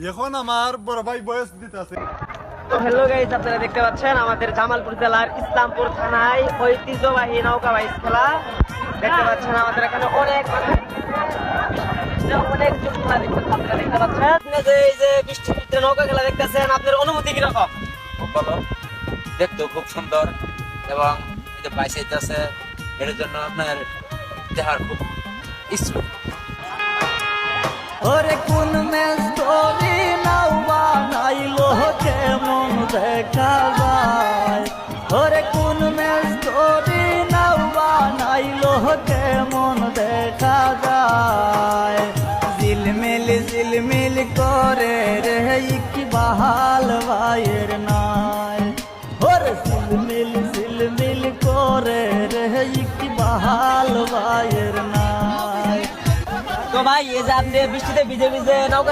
এখন আমার বড় ভাই বয়স দিতে আছে। তো হ্যালো গাইস, আপনারা দেখতে পাচ্ছেন আমাদের জামালপুর জেলার ইসলামপুর থানায় ঐতিহ্যবাহী নৌকা বাইচ খেলা দেখতে পাচ্ছেন। আমাদের এখানে অনেক খেলা আপনারা দেখতে পাচ্ছেন। আপনি যে এই যে বৃষ্টির ভিতরে নৌকা খেলা দেখতেছেন, আপনার অনুভূতি কিরকম? খুব ভালো, দেখতেও খুব সুন্দর এবং এই যে বাইসাইড আছে এর জন্য আপনার দেহার খুব ইচ্ছুক। ওরে কোন মেজ ধরি নাও বানাইলো কেমন দেখা যায়, ওরে কোন মেজ ধরি নাও বানাইলো কেমন দেখা যায়, ঝিলমিল করে রে কি বাহাল ভাইয়ের নাই, ওরে ঝিলমিল করে রে কি বাহাল ভাইয়ের নাই। তো ভাই এই যে আপনি বৃষ্টিতে ভিজে ভিজে নৌকা